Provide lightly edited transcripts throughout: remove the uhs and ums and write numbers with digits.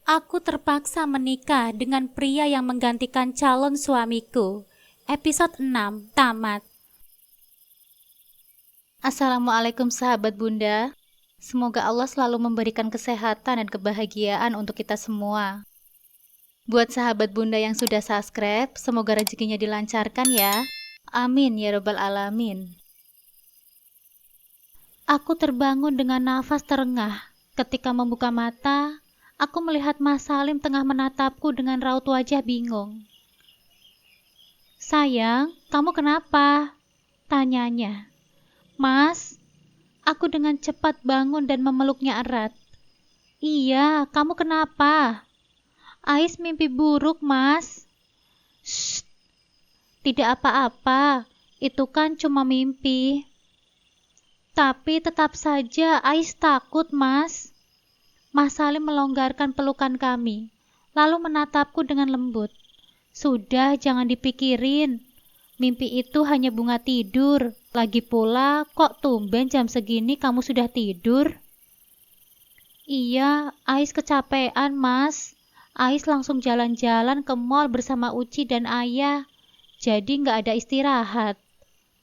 Aku terpaksa menikah dengan pria yang menggantikan calon suamiku. Episode 6 tamat. Assalamualaikum sahabat Bunda. Semoga Allah selalu memberikan kesehatan dan kebahagiaan untuk kita semua. Buat sahabat Bunda yang sudah subscribe, semoga rezekinya dilancarkan ya. Amin ya rabbal alamin. Aku terbangun dengan nafas terengah. Ketika membuka mata, aku melihat Mas Salim tengah menatapku dengan raut wajah bingung. "Sayang, kamu kenapa?" tanyanya. "Mas," aku dengan cepat bangun dan memeluknya erat. "Iya, kamu kenapa?" "Ais mimpi buruk, Mas." "Shh, tidak apa-apa, itu kan cuma mimpi." "Tapi tetap saja Ais takut, Mas." Mas Salim melonggarkan pelukan kami, lalu menatapku dengan lembut. "Sudah, jangan dipikirin. Mimpi itu hanya bunga tidur. Lagi pula, kok tumben jam segini kamu sudah tidur?" "Iya, Ais kecapean, Mas. Ais langsung jalan-jalan ke mall bersama Uci dan Ayah. Jadi nggak ada istirahat.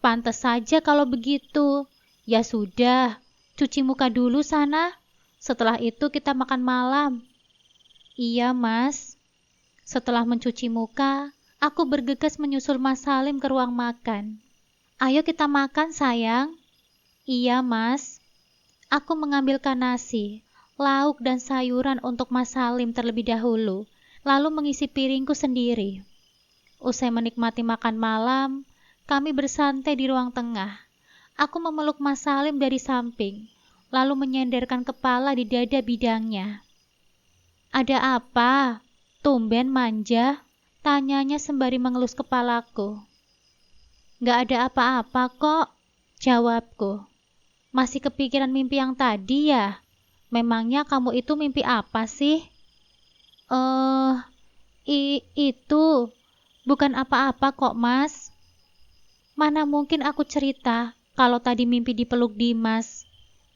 Pantes saja kalau begitu. Ya sudah, cuci muka dulu sana. Setelah itu kita makan malam." "Iya, Mas." Setelah mencuci muka, aku bergegas menyusul Mas Salim ke ruang makan. "Ayo kita makan, sayang." "Iya, Mas." Aku mengambilkan nasi, lauk dan sayuran untuk Mas Salim terlebih dahulu, lalu mengisi piringku sendiri. Usai menikmati makan malam, kami bersantai di ruang tengah. Aku memeluk Mas Salim dari samping, lalu menyenderkan kepala di dada bidangnya. "Ada apa? Tumben manja?" tanyanya sembari mengelus kepalaku. "Nggak ada apa-apa kok," jawabku. "Masih kepikiran mimpi yang tadi ya? Memangnya kamu itu mimpi apa sih?" "Eh, itu bukan apa-apa kok, Mas." "Mana mungkin aku cerita kalau tadi mimpi dipeluk Dimas.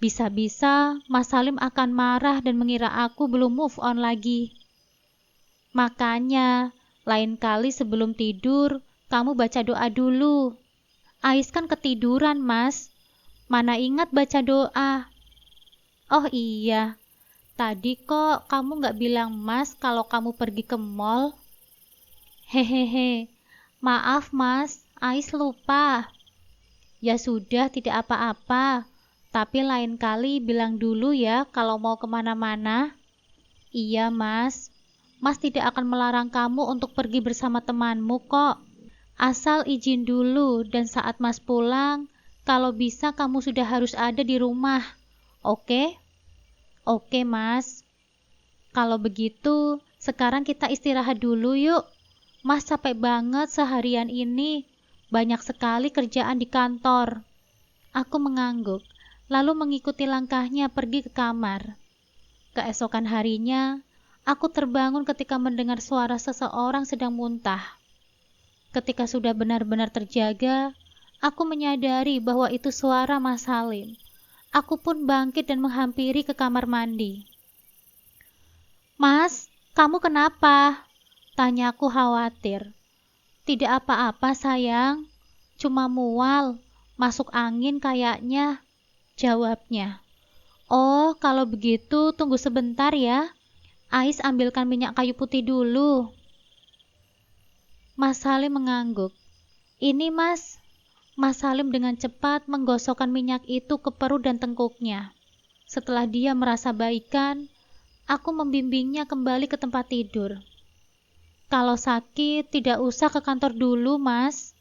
Bisa-bisa Mas Salim akan marah dan mengira aku belum move on lagi. Makanya, lain kali sebelum tidur, kamu baca doa dulu. Ais kan ketiduran, Mas. Mana ingat baca doa." "Oh iya, tadi kok kamu nggak bilang Mas kalau kamu pergi ke mall?" "Hehehe, maaf Mas, Ais lupa." "Ya sudah, tidak apa-apa. Tapi lain kali bilang dulu ya kalau mau kemana-mana." "Iya Mas. Mas tidak akan melarang kamu untuk pergi bersama temanmu kok. Asal izin dulu dan saat Mas pulang, kalau bisa kamu sudah harus ada di rumah. Oke?" "Oke Mas." "Kalau begitu, sekarang kita istirahat dulu yuk. Mas capek banget seharian ini. Banyak sekali kerjaan di kantor." Aku mengangguk, lalu mengikuti langkahnya pergi ke kamar. Keesokan harinya, aku terbangun ketika mendengar suara seseorang sedang muntah. Ketika sudah benar-benar terjaga, aku menyadari bahwa itu suara Mas Salim. Aku pun bangkit dan menghampiri ke kamar mandi. "Mas, kamu kenapa?" tanyaku khawatir. "Tidak apa-apa sayang, cuma mual, masuk angin kayaknya," jawabnya. "Oh, kalau begitu tunggu sebentar ya. Ais ambilkan minyak kayu putih dulu." Mas Salim mengangguk. "Ini Mas." Mas Salim dengan cepat menggosokkan minyak itu ke perut dan tengkuknya. Setelah dia merasa baikan, aku membimbingnya kembali ke tempat tidur. "Kalau sakit, tidak usah ke kantor dulu, Mas."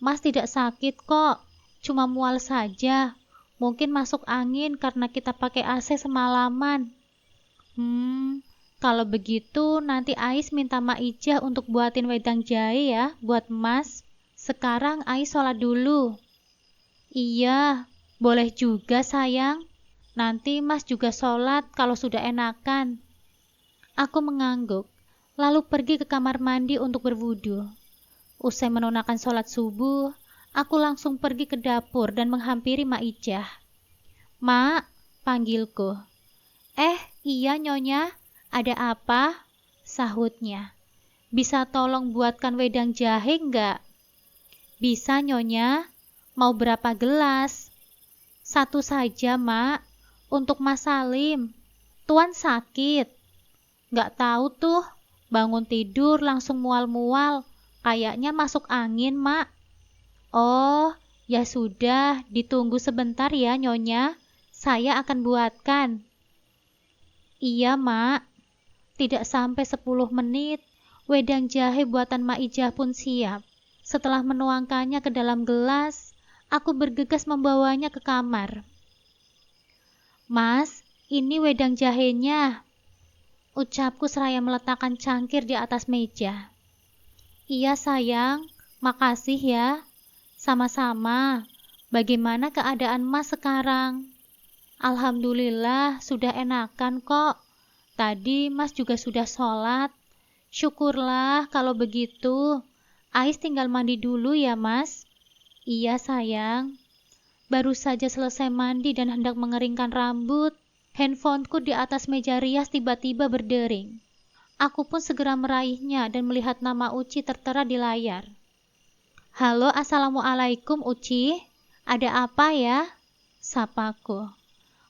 "Mas tidak sakit kok, cuma mual saja. Mungkin masuk angin karena kita pakai AC semalaman." Kalau begitu nanti Ais minta Mak Ijah untuk buatin wedang jahe ya buat Mas. Sekarang Ais sholat dulu." "Iya, boleh juga sayang. Nanti Mas juga sholat kalau sudah enakan." Aku mengangguk, lalu pergi ke kamar mandi untuk berwudu. Usai menunaikan sholat subuh, aku langsung pergi ke dapur dan menghampiri Mak Ijah. "Mak," panggilku. "Iya Nyonya, Ada apa? Sahutnya. Bisa tolong buatkan wedang jahe enggak? Bisa, Nyonya. Mau berapa gelas? Satu saja, Mak. Untuk Mas Salim. Tuan sakit. Nggak tahu tuh. Bangun tidur langsung mual-mual. Kayaknya masuk angin, Mak. Oh, ya sudah. Ditunggu sebentar ya, Nyonya. Saya akan buatkan. Iya, Mak. Tidak sampai 10 menit, wedang jahe buatan Mak Ijah pun siap. Setelah menuangkannya ke dalam gelas, aku bergegas membawanya ke kamar. Mas, ini wedang jahenya, ucapku seraya meletakkan cangkir di atas meja. Iya sayang, makasih ya. Sama-sama. Bagaimana keadaan Mas sekarang? Alhamdulillah sudah enakan kok. Tadi Mas juga sudah sholat. Syukurlah kalau begitu. Ais tinggal mandi dulu ya Mas. Iya sayang. Baru saja selesai mandi dan hendak mengeringkan rambut, handphoneku di atas meja rias tiba-tiba berdering. Aku pun segera meraihnya dan melihat nama Uci tertera di layar. Halo, assalamualaikum Uci. Ada apa ya? Sapaku.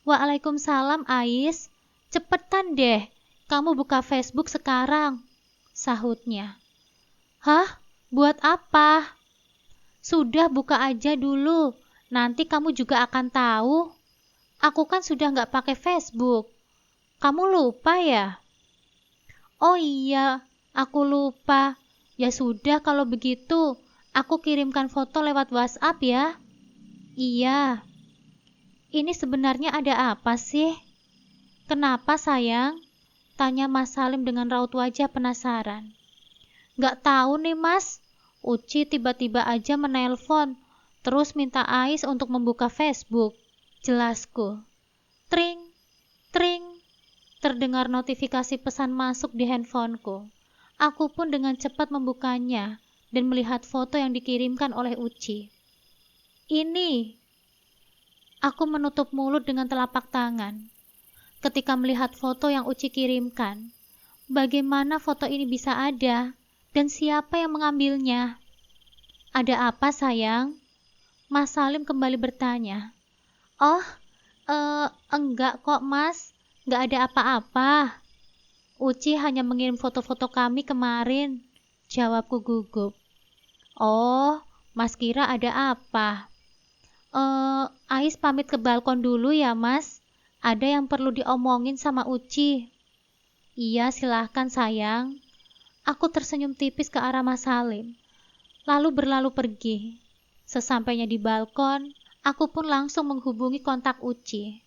Waalaikumsalam Ais. Cepetan deh, kamu buka Facebook sekarang. Sahutnya. Hah? Buat apa? Sudah buka aja dulu, nanti kamu juga akan tahu. Aku kan sudah nggak pakai Facebook. Kamu lupa ya? Oh iya, aku lupa. Ya sudah kalau begitu, aku kirimkan foto lewat WhatsApp ya. Iya. Ini sebenarnya ada apa sih? Kenapa sayang? Tanya Mas Salim dengan raut wajah penasaran. Nggak tahu nih Mas, Uci tiba-tiba aja menelpon, terus minta Ais untuk membuka Facebook. Jelasku. Tring, tring, terdengar notifikasi pesan masuk di handphoneku. Aku pun dengan cepat membukanya dan melihat foto yang dikirimkan oleh Uci. Ini. Aku menutup mulut dengan telapak tangan. Ketika melihat foto yang Uci kirimkan, bagaimana foto ini bisa ada? Dan siapa yang mengambilnya? Ada apa sayang? Mas Salim kembali bertanya. Oh, enggak kok mas, enggak ada apa-apa. Uci hanya mengirim foto-foto kami kemarin, jawabku gugup. Oh, mas kira ada apa? Ais pamit ke balkon dulu ya mas, ada yang perlu diomongin sama Uci. Iya silahkan sayang. Aku tersenyum tipis ke arah Mas Salim, lalu berlalu pergi. Sesampainya di balkon, aku pun langsung menghubungi kontak Uci.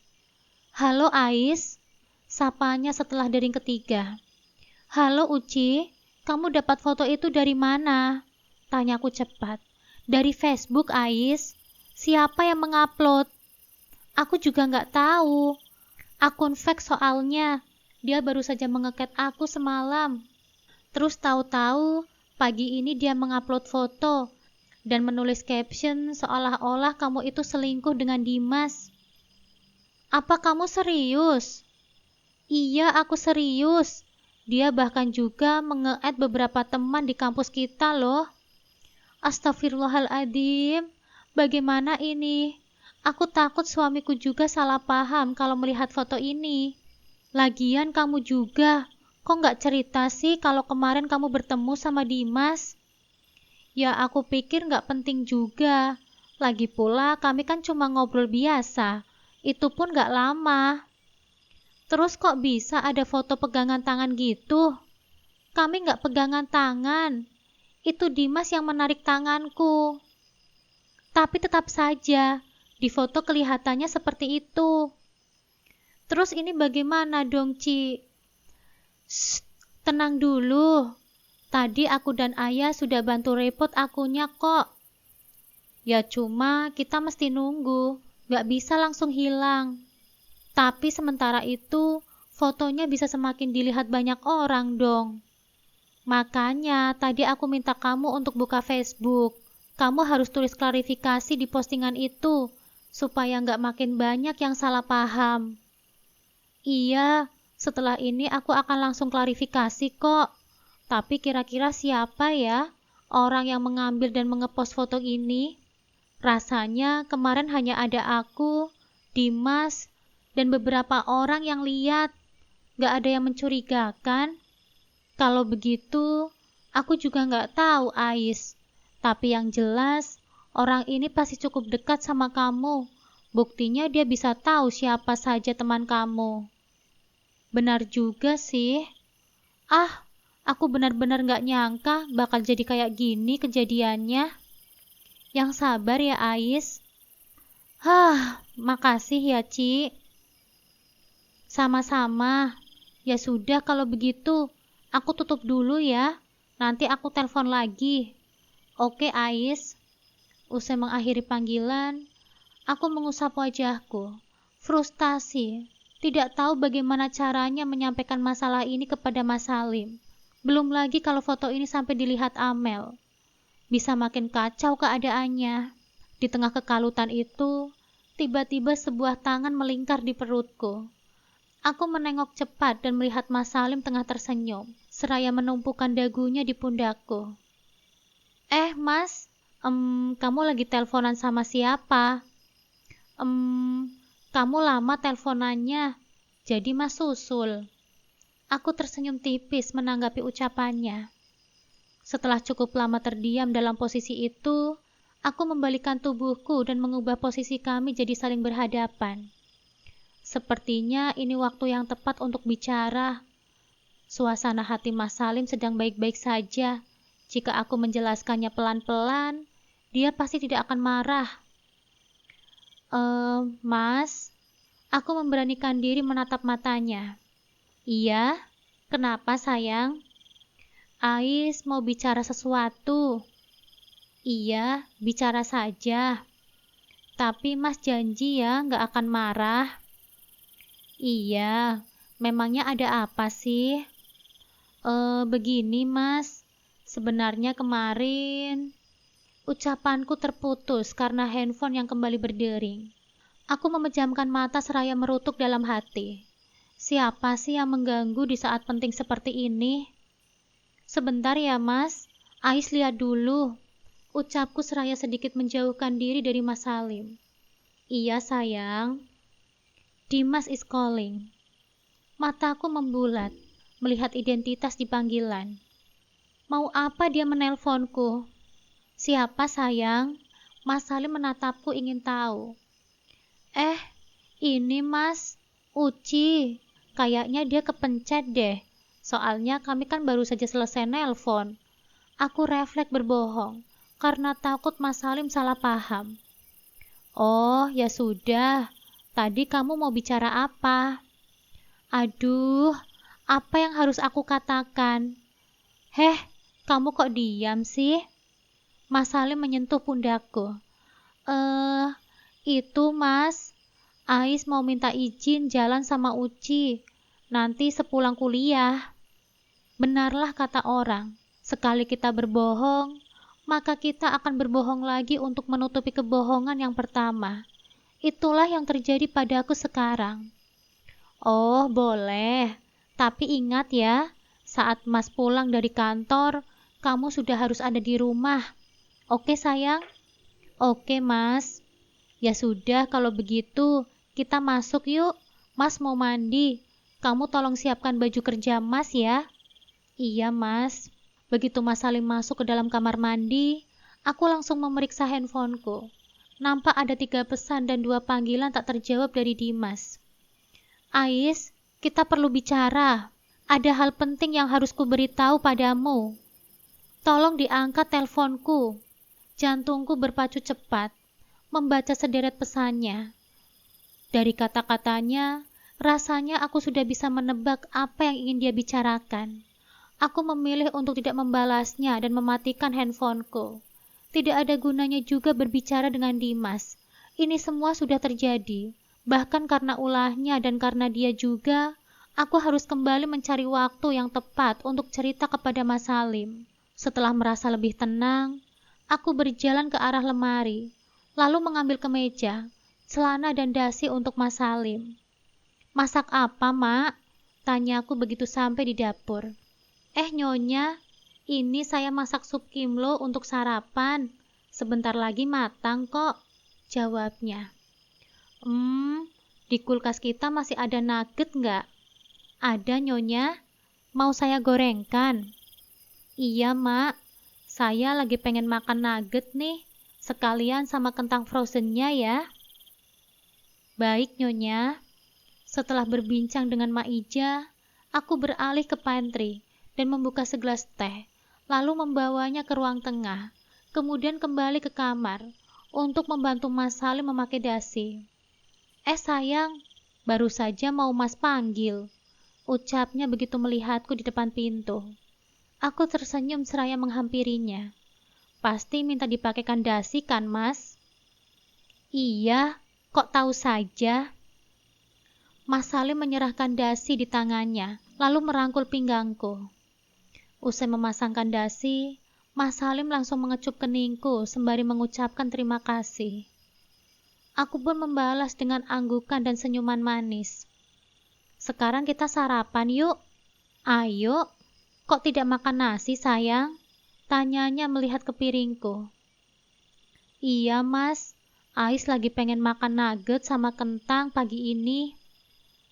Halo Ais, sapanya setelah dering ketiga. Halo Uci, kamu dapat foto itu dari mana? Tanyaku cepat. Dari Facebook Ais. Siapa yang mengupload? Aku juga nggak tahu. Akun fake soalnya. Dia baru saja menge-cat aku semalam. Terus tahu-tahu pagi ini dia mengupload foto dan menulis caption seolah-olah kamu itu selingkuh dengan Dimas. Apa kamu serius? Iya, aku serius. Dia bahkan juga menge-add beberapa teman di kampus kita loh. Astagfirullahaladzim, bagaimana ini? Aku takut suamiku juga salah paham kalau melihat foto ini. Lagian kamu juga. Kok nggak cerita sih kalau kemarin kamu bertemu sama Dimas? Ya aku pikir nggak penting juga. Lagi pula kami kan cuma ngobrol biasa. Itu pun nggak lama. Terus kok bisa ada foto pegangan tangan gitu? Kami nggak pegangan tangan. Itu Dimas yang menarik tanganku. Tapi tetap saja, di foto kelihatannya seperti itu. Terus ini bagaimana dong, Ci? Shh, tenang dulu. Tadi aku dan ayah sudah bantu repot akunnya kok. Ya cuma kita mesti nunggu, gak bisa langsung hilang. Tapi sementara itu, fotonya bisa semakin dilihat banyak orang dong. Makanya tadi aku minta kamu untuk buka Facebook. Kamu harus tulis klarifikasi di postingan itu, supaya gak makin banyak yang salah paham. Iya, Setelah ini aku akan langsung klarifikasi kok. Tapi kira-kira siapa ya orang yang mengambil dan mengepost foto ini? Rasanya kemarin hanya ada aku, Dimas, dan beberapa orang yang lihat. Gak ada yang mencurigakan. Kalau begitu, aku juga gak tahu, Ais. Tapi yang jelas, orang ini pasti cukup dekat sama kamu. Buktinya dia bisa tahu siapa saja teman kamu. Benar juga sih. Ah, aku benar-benar gak nyangka bakal jadi kayak gini kejadiannya. Yang sabar ya, Ais. Makasih ya, Ci. Sama-sama. Ya sudah kalau begitu, aku tutup dulu ya. Nanti aku telepon lagi. Oke, Ais. Usai mengakhiri panggilan, aku mengusap wajahku. Frustasi. Tidak tahu bagaimana caranya menyampaikan masalah ini kepada Mas Salim. Belum lagi kalau foto ini sampai dilihat Amel. Bisa makin kacau keadaannya. Di tengah kekalutan itu, tiba-tiba sebuah tangan melingkar di perutku. Aku menengok cepat dan melihat Mas Salim tengah tersenyum, seraya menumpukan dagunya di pundakku. Mas, kamu lagi teleponan sama siapa? Kamu lama teleponannya, jadi Mas susul. Aku tersenyum tipis menanggapi ucapannya. Setelah cukup lama terdiam dalam posisi itu, aku membalikkan tubuhku dan mengubah posisi kami jadi saling berhadapan. Sepertinya ini waktu yang tepat untuk bicara. Suasana hati Mas Salim sedang baik-baik saja. Jika aku menjelaskannya pelan-pelan, dia pasti tidak akan marah. Mas, aku memberanikan diri menatap matanya. Iya, kenapa sayang? Ais mau bicara sesuatu. Iya, bicara saja. Tapi Mas janji ya gak akan marah. Iya, memangnya ada apa sih? Begini Mas, sebenarnya kemarin ucapanku terputus karena handphone yang kembali berdering. Aku memejamkan mata seraya merutuk dalam hati. Siapa sih yang mengganggu di saat penting seperti ini? Sebentar ya Mas, Ais lihat dulu. Ucapku seraya sedikit menjauhkan diri dari Mas Salim. Iya sayang. Dimas is calling. Mataku membulat, melihat identitas di panggilan. Mau apa dia menelponku? Siapa sayang? Mas Salim menatapku ingin tahu. Ini Mas, Uci. Kayaknya dia kepencet deh. Soalnya kami kan baru saja selesai nelpon. Aku refleks berbohong, karena takut Mas Salim salah paham. Oh, ya sudah. Tadi kamu mau bicara apa? Aduh, apa yang harus aku katakan? Kamu kok diam sih? Mas Salim menyentuh pundakku. Itu Mas, Ais mau minta izin jalan sama Uci. Nanti sepulang kuliah. Benarlah kata orang, sekali kita berbohong, maka kita akan berbohong lagi untuk menutupi kebohongan yang pertama. Itulah yang terjadi padaku sekarang. Oh, boleh. Tapi ingat ya, saat Mas pulang dari kantor, kamu sudah harus ada di rumah. Oke, sayang? Oke, Mas. Ya sudah, kalau begitu, kita masuk yuk. Mas mau mandi. Kamu tolong siapkan baju kerja Mas ya. Iya, Mas. Begitu Mas Salim masuk ke dalam kamar mandi, aku langsung memeriksa handphoneku. Nampak ada 3 pesan dan 2 panggilan tak terjawab dari Dimas. Ais, kita perlu bicara. Ada hal penting yang harus kuberitahu padamu. Tolong diangkat teleponku. Jantungku berpacu cepat, membaca sederet pesannya. Dari kata-katanya, rasanya aku sudah bisa menebak apa yang ingin dia bicarakan. Aku memilih untuk tidak membalasnya dan mematikan handphoneku. Tidak ada gunanya juga berbicara dengan Dimas. Ini semua sudah terjadi. Bahkan karena ulahnya dan karena dia juga, aku harus kembali mencari waktu yang tepat untuk cerita kepada Mas Salim. Setelah merasa lebih tenang, aku berjalan ke arah lemari, lalu mengambil kemeja, celana dan dasi untuk Mas Salim. Masak apa, Mak? Tanyaku begitu sampai di dapur. Nyonya, ini saya masak sup kimlo untuk sarapan. Sebentar lagi matang kok, jawabnya. Di kulkas kita masih ada nugget nggak? Ada, Nyonya. Mau saya gorengkan? Iya, Mak. Saya lagi pengen makan nugget nih. Sekalian sama kentang frozennya ya. Baik, Nyonya. Setelah berbincang dengan Mak Ija, aku beralih ke pantry dan membuka segelas teh, lalu membawanya ke ruang tengah, kemudian kembali ke kamar untuk membantu Mas Salim memakai dasi. Sayang, baru saja mau Mas panggil, ucapnya begitu melihatku di depan pintu. Aku tersenyum seraya menghampirinya. Pasti minta dipakaikan dasi kan, Mas? Iya, kok tahu saja? Mas Salim menyerahkan dasi di tangannya, lalu merangkul pinggangku. Usai memasangkan dasi, Mas Salim langsung mengecup keningku sembari mengucapkan terima kasih. Aku pun membalas dengan anggukan dan senyuman manis. Sekarang kita sarapan yuk. Ayo. Kok tidak makan nasi, sayang? Tanyanya melihat ke piringku. Iya, Mas. Ais lagi pengen makan nugget sama kentang pagi ini,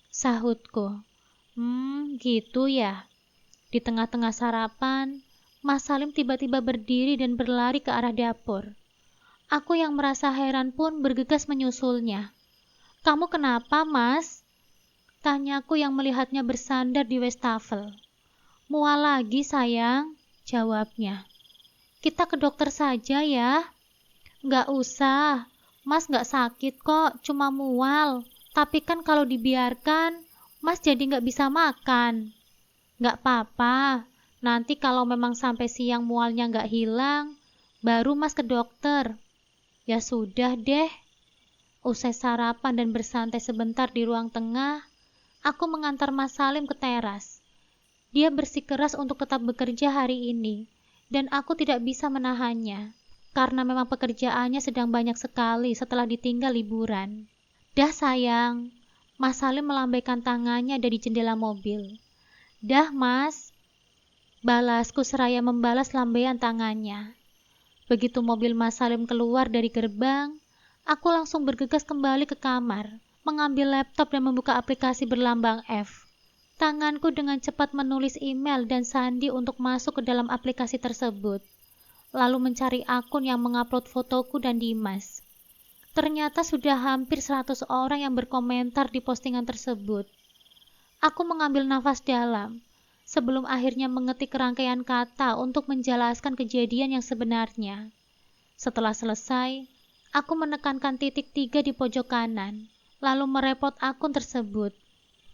sahutku. Gitu ya. Di tengah-tengah sarapan, Mas Salim tiba-tiba berdiri dan berlari ke arah dapur. Aku yang merasa heran pun bergegas menyusulnya. Kamu kenapa, Mas? Tanyaku yang melihatnya bersandar di wastafel. Mual lagi, sayang, jawabnya. Kita ke dokter saja ya. Nggak usah, Mas nggak sakit kok, cuma mual. Tapi kan kalau dibiarkan, Mas jadi nggak bisa makan. Nggak apa-apa, nanti kalau memang sampai siang mualnya nggak hilang, baru Mas ke dokter. Ya sudah deh. Usai sarapan dan bersantai sebentar di ruang tengah, aku mengantar Mas Salim ke teras. Dia bersikeras untuk tetap bekerja hari ini, dan aku tidak bisa menahannya, karena memang pekerjaannya sedang banyak sekali setelah ditinggal liburan. Dah sayang, Mas Salim melambaikan tangannya dari jendela mobil. Dah Mas, balasku seraya membalas lambaian tangannya. Begitu mobil Mas Salim keluar dari gerbang, aku langsung bergegas kembali ke kamar, mengambil laptop dan membuka aplikasi berlambang F. Tanganku dengan cepat menulis email dan sandi untuk masuk ke dalam aplikasi tersebut, lalu mencari akun yang mengupload fotoku dan Dimas. Ternyata sudah hampir 100 orang yang berkomentar di postingan tersebut. Aku mengambil nafas dalam, sebelum akhirnya mengetik rangkaian kata untuk menjelaskan kejadian yang sebenarnya. Setelah selesai, aku menekankan titik 3 di pojok kanan, lalu merepot akun tersebut.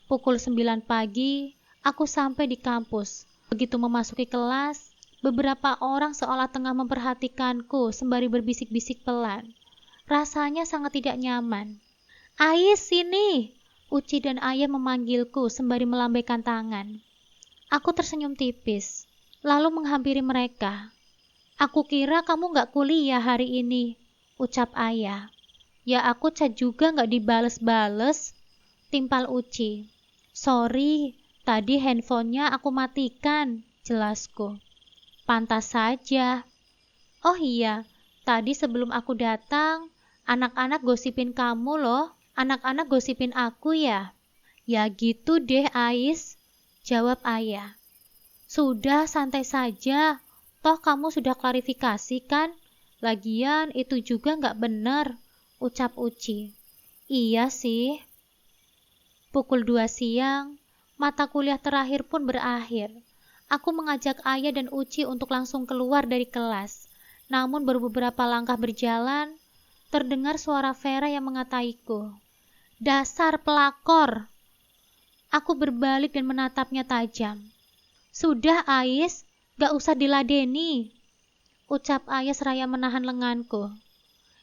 Pukul 9 pagi, aku sampai di kampus. Begitu memasuki kelas, beberapa orang seolah tengah memperhatikanku sembari berbisik-bisik pelan. Rasanya sangat tidak nyaman. Ais, sini! Uci dan Ayah memanggilku sembari melambaikan tangan. Aku tersenyum tipis, lalu menghampiri mereka. Aku kira kamu gak kuliah hari ini, ucap Ayah. Ya aku chat juga gak dibales-bales, timpal Uci. Sorry, tadi handphonenya aku matikan, jelasku. Pantas saja. Oh iya, tadi sebelum aku datang, anak-anak gosipin kamu loh. Anak-anak gosipin aku ya? Ya gitu deh Ais, jawab Ayah. Sudah, santai saja. Toh kamu sudah klarifikasi kan? Lagian itu juga nggak benar, ucap Uci. Iya sih. Pukul 2 siang, mata kuliah terakhir pun berakhir. Aku mengajak Ayah dan Uci untuk langsung keluar dari kelas. Namun baru beberapa langkah berjalan, terdengar suara Vera yang mengataiku. Dasar pelakor. Aku berbalik dan menatapnya tajam. Sudah Ais, gak usah diladeni, ucap Ayah seraya menahan lenganku.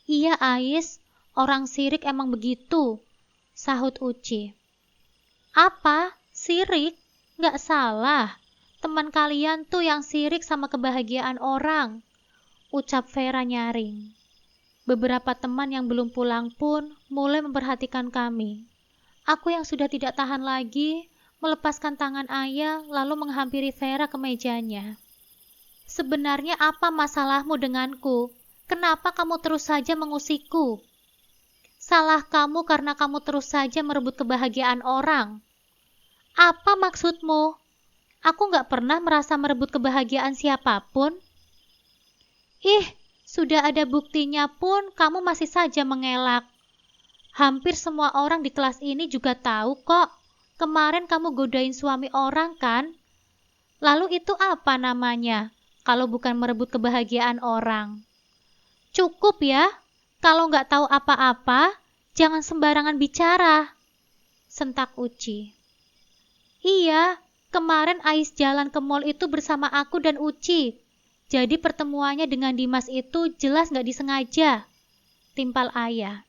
Iya Ais, orang sirik emang begitu, sahut Uci. Apa? Sirik? Gak salah. Teman kalian tuh yang sirik sama kebahagiaan orang, ucap Vera nyaring. Beberapa teman yang belum pulang pun mulai memperhatikan kami. Aku yang sudah tidak tahan lagi, melepaskan tangan ayah lalu menghampiri Vera ke mejanya. Sebenarnya apa masalahmu denganku? Kenapa kamu terus saja mengusikku? Salah kamu karena kamu terus saja merebut kebahagiaan orang. Apa maksudmu? Aku gak pernah merasa merebut kebahagiaan siapapun. Ih, sudah ada buktinya pun kamu masih saja mengelak. Hampir semua orang di kelas ini juga tahu kok. Kemarin kamu godain suami orang kan? Lalu itu apa namanya? Kalau bukan merebut kebahagiaan orang. Cukup ya. Kalau nggak tahu apa-apa, jangan sembarangan bicara. Sentak Uci. Iya, kemarin Ais jalan ke mall itu bersama aku dan Uci. Jadi pertemuannya dengan Dimas itu jelas nggak disengaja. Timpal ayah.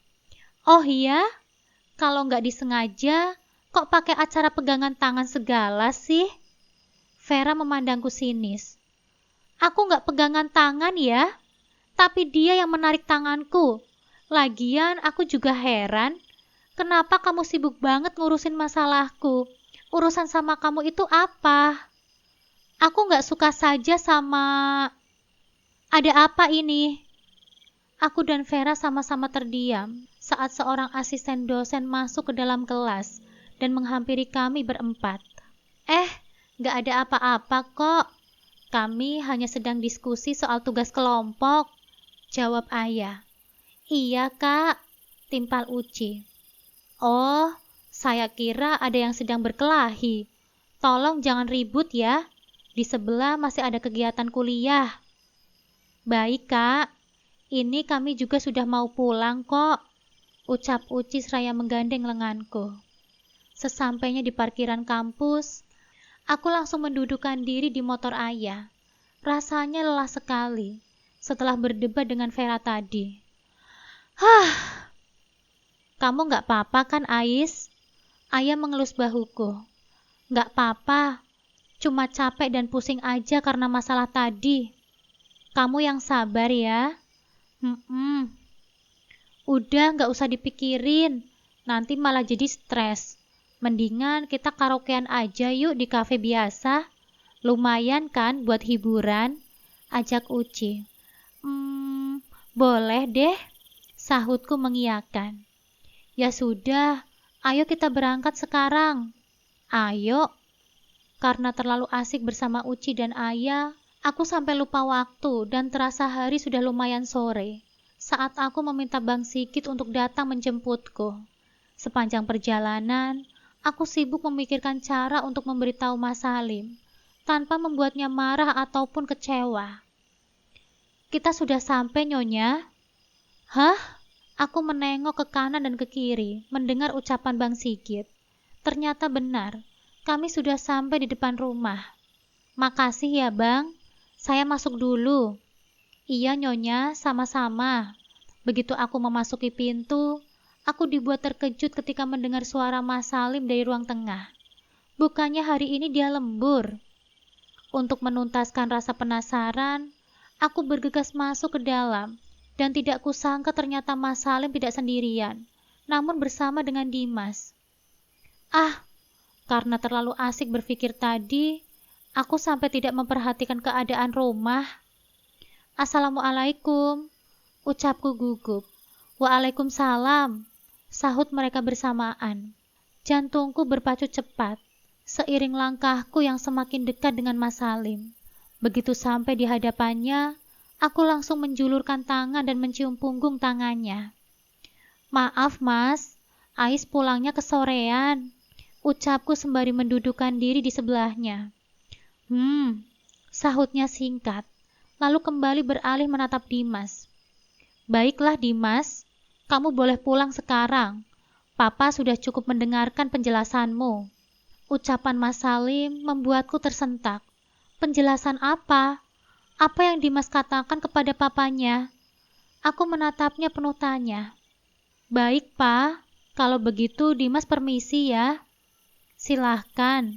Oh iya? Kalau nggak disengaja, kok pakai acara pegangan tangan segala sih? Vera memandangku sinis. Aku nggak pegangan tangan ya, tapi dia yang menarik tanganku. Lagian aku juga heran, kenapa kamu sibuk banget ngurusin masalahku? Urusan sama kamu itu apa? Aku nggak suka saja sama... Ada apa ini? Aku dan Vera sama-sama terdiam saat seorang asisten dosen masuk ke dalam kelas dan menghampiri kami berempat. Nggak ada apa-apa kok. Kami hanya sedang diskusi soal tugas kelompok, jawab ayah. Iya kak, timpal Uci. Oh, saya kira ada yang sedang berkelahi. Tolong jangan ribut ya, di sebelah masih ada kegiatan kuliah. Baik kak, ini kami juga sudah mau pulang kok, ucap Uci seraya menggandeng lenganku. Sesampainya di parkiran kampus, aku langsung mendudukkan diri di motor ayah. Rasanya lelah sekali setelah berdebat dengan Vera tadi. Kamu nggak apa-apa kan Ais? Ayah mengelus bahuku. Nggak apa-apa, cuma capek dan pusing aja karena masalah tadi. Kamu yang sabar ya. Udah nggak usah dipikirin, nanti malah jadi stres. Mendingan kita karaokean aja yuk di kafe biasa. Lumayan kan buat hiburan, ajak Uci. Boleh deh, sahutku mengiyakan. Ya sudah, ayo kita berangkat sekarang. Ayo. Karena terlalu asik bersama Uci dan ayah, aku sampai lupa waktu dan terasa hari sudah lumayan sore saat aku meminta Bang Sigit untuk datang menjemputku. Sepanjang perjalanan, aku sibuk memikirkan cara untuk memberitahu Mas Salim tanpa membuatnya marah ataupun kecewa. Kita sudah sampai, Nyonya. Hah? Aku menengok ke kanan dan ke kiri, mendengar ucapan Bang Sigit. Ternyata benar, kami sudah sampai di depan rumah. Makasih ya, Bang. Saya masuk dulu. Iya, Nyonya, sama-sama. Begitu aku memasuki pintu, aku dibuat terkejut ketika mendengar suara Mas Salim dari ruang tengah. Bukannya hari ini dia lembur. Untuk menuntaskan rasa penasaran, aku bergegas masuk ke dalam dan tidak kusangka ternyata Mas Salim tidak sendirian, namun bersama dengan Dimas. Karena terlalu asik berpikir tadi, aku sampai tidak memperhatikan keadaan rumah. Assalamualaikum, ucapku gugup. Waalaikumsalam, sahut mereka bersamaan. Jantungku berpacu cepat, seiring langkahku yang semakin dekat dengan Mas Salim. Begitu sampai di hadapannya, aku langsung menjulurkan tangan dan mencium punggung tangannya. Maaf Mas, Ais pulangnya kesorean, ucapku sembari mendudukkan diri di sebelahnya. Sahutnya singkat, lalu kembali beralih menatap Dimas. Baiklah Dimas, kamu boleh pulang sekarang. Papa sudah cukup mendengarkan penjelasanmu. Ucapan Mas Salim membuatku tersentak. Penjelasan apa? Apa yang Dimas katakan kepada papanya? Aku menatapnya penuh tanya. Baik, Pak. Kalau begitu Dimas permisi ya. Silahkan.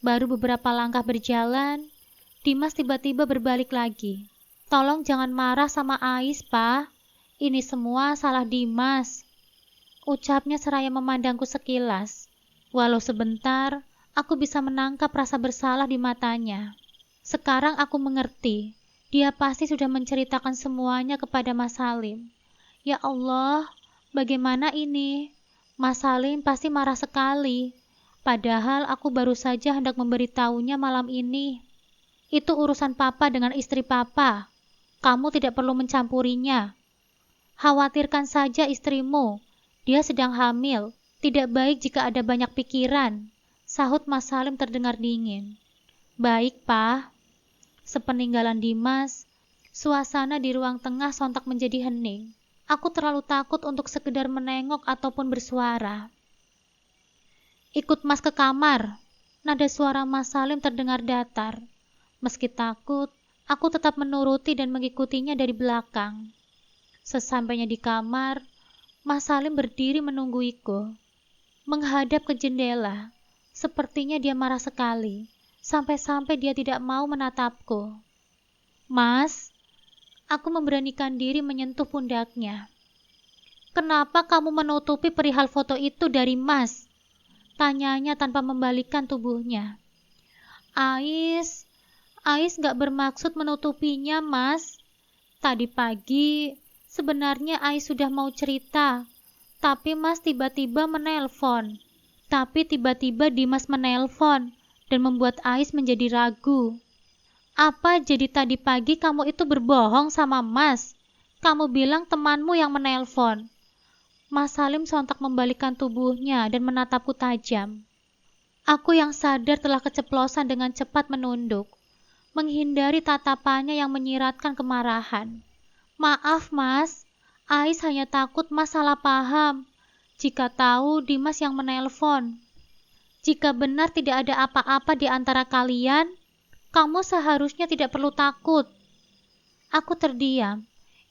Baru beberapa langkah berjalan, Dimas tiba-tiba berbalik lagi. Tolong jangan marah sama Ais, Pak. Ini semua salah Dimas. Ucapnya seraya memandangku sekilas. Walau sebentar, Aku bisa menangkap rasa bersalah di matanya. Sekarang aku mengerti, dia pasti sudah menceritakan semuanya kepada Mas Salim. Ya Allah, bagaimana ini? Mas Salim pasti marah sekali. Padahal aku baru saja hendak memberitahunya malam ini. Itu urusan papa dengan istri papa. Kamu tidak perlu mencampurinya. Khawatirkan saja istrimu. Dia sedang hamil. Tidak baik jika ada banyak pikiran. Sahut Mas Salim terdengar dingin. Baik, Pak. Sepeninggalan Dimas, suasana di ruang tengah sontak menjadi hening. Aku terlalu takut untuk sekedar menengok ataupun bersuara. Ikut Mas ke kamar. Nada suara Mas Salim terdengar datar. Meski takut, aku tetap menuruti dan mengikutinya dari belakang. Sesampainya di kamar, Mas Salim berdiri menungguiku. Menghadap ke jendela. Sepertinya dia marah sekali, sampai-sampai dia tidak mau menatapku. Mas, aku memberanikan diri menyentuh pundaknya. Kenapa kamu menutupi perihal foto itu dari Mas? Tanyanya tanpa membalikkan tubuhnya. Ais gak bermaksud menutupinya, Mas. Tadi pagi, sebenarnya Ais sudah mau cerita, tapi Mas tiba-tiba menelpon. Tapi tiba-tiba Dimas menelpon dan membuat Ais menjadi ragu. Apa jadi tadi pagi kamu itu berbohong sama Mas? Kamu bilang temanmu yang menelpon. Mas Salim sontak membalikkan tubuhnya dan menatapku tajam. Aku yang sadar telah keceplosan dengan cepat menunduk, menghindari tatapannya yang menyiratkan kemarahan. Maaf, Mas. Ais hanya takut Mas salah paham. Jika tahu Dimas yang menelpon. Jika benar tidak ada apa-apa di antara kalian, kamu seharusnya tidak perlu takut. Aku terdiam.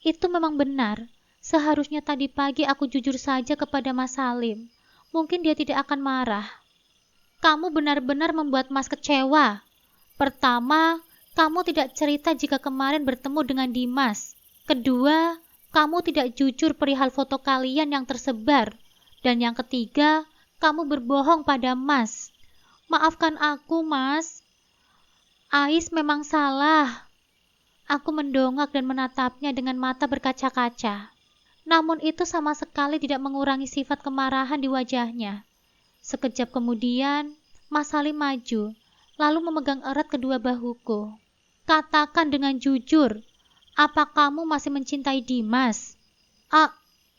Itu memang benar. Seharusnya tadi pagi aku jujur saja kepada Mas Salim. Mungkin dia tidak akan marah. Kamu benar-benar membuat Mas kecewa. Pertama, kamu tidak cerita jika kemarin bertemu dengan Dimas. Kedua, kamu tidak jujur perihal foto kalian yang tersebar. Dan yang ketiga, kamu berbohong pada Mas. Maafkan aku, Mas. Ais memang salah. Aku mendongak dan menatapnya dengan mata berkaca-kaca. Namun itu sama sekali tidak mengurangi sifat kemarahan di wajahnya. Sekejap kemudian, Mas Salim maju, lalu memegang erat kedua bahuku. Katakan dengan jujur, apa kamu masih mencintai Dimas?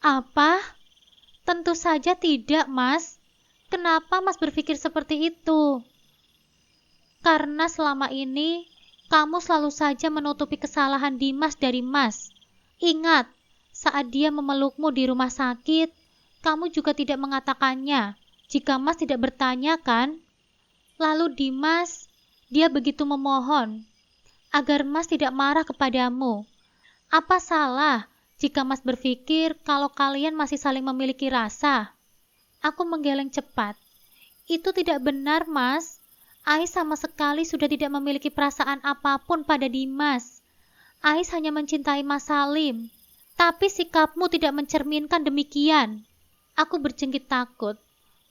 Apa? Tentu saja tidak, Mas. Kenapa Mas berpikir seperti itu? Karena selama ini, kamu selalu saja menutupi kesalahan Dimas dari Mas. Ingat, saat dia memelukmu di rumah sakit, kamu juga tidak mengatakannya. Jika Mas tidak bertanya kan? Lalu Dimas, dia begitu memohon agar Mas tidak marah kepadamu. Apa salah jika Mas berpikir kalau kalian masih saling memiliki rasa? Aku menggeleng cepat. Itu tidak benar, Mas. Ais sama sekali sudah tidak memiliki perasaan apapun pada Dimas. Ais hanya mencintai Mas Salim. Tapi sikapmu tidak mencerminkan demikian. Aku berjengkit takut,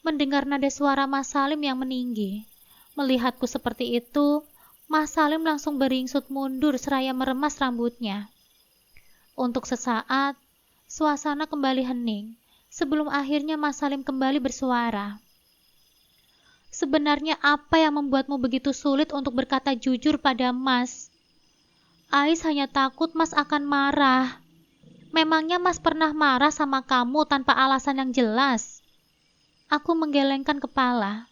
mendengar nada suara Mas Salim yang meninggi. Melihatku seperti itu, Mas Salim langsung beringsut mundur seraya meremas rambutnya. Untuk sesaat, suasana kembali hening, sebelum akhirnya Mas Salim kembali bersuara. Sebenarnya apa yang membuatmu begitu sulit untuk berkata jujur pada Mas? Ais hanya takut Mas akan marah. Memangnya Mas pernah marah sama kamu tanpa alasan yang jelas? Aku menggelengkan kepala.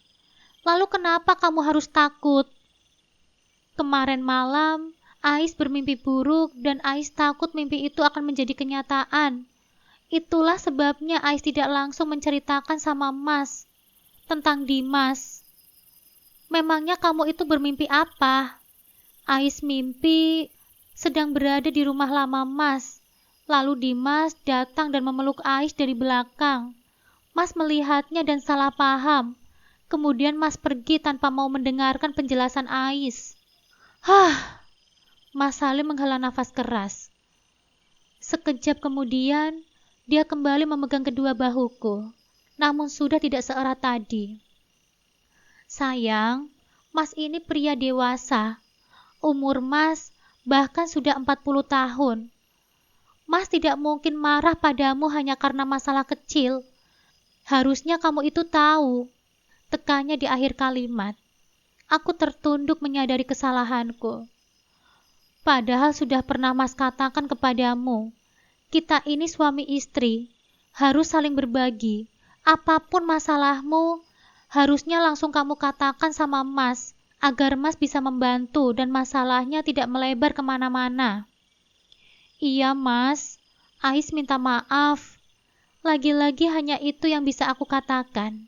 Lalu kenapa kamu harus takut? Kemarin malam, Ais bermimpi buruk dan Ais takut mimpi itu akan menjadi kenyataan. Itulah sebabnya Ais tidak langsung menceritakan sama Mas tentang Dimas. Memangnya kamu itu bermimpi apa? Ais mimpi sedang berada di rumah lama Mas. Lalu Dimas datang dan memeluk Ais dari belakang. Mas melihatnya dan salah paham. Kemudian Mas pergi tanpa mau mendengarkan penjelasan Ais. Mas Salim menghela nafas keras. Sekejap kemudian, dia kembali memegang kedua bahuku. Namun sudah tidak seerat tadi. Sayang, Mas ini pria dewasa. Umur Mas bahkan sudah 40 tahun. Mas tidak mungkin marah padamu hanya karena masalah kecil. Harusnya kamu itu tahu. Tekannya di akhir kalimat. Aku tertunduk menyadari kesalahanku. Padahal sudah pernah Mas katakan kepadamu, kita ini suami istri, harus saling berbagi. Apapun masalahmu, harusnya langsung kamu katakan sama Mas, agar Mas bisa membantu dan masalahnya tidak melebar kemana-mana. Iya Mas, Ais minta maaf. Lagi-lagi hanya itu yang bisa aku katakan.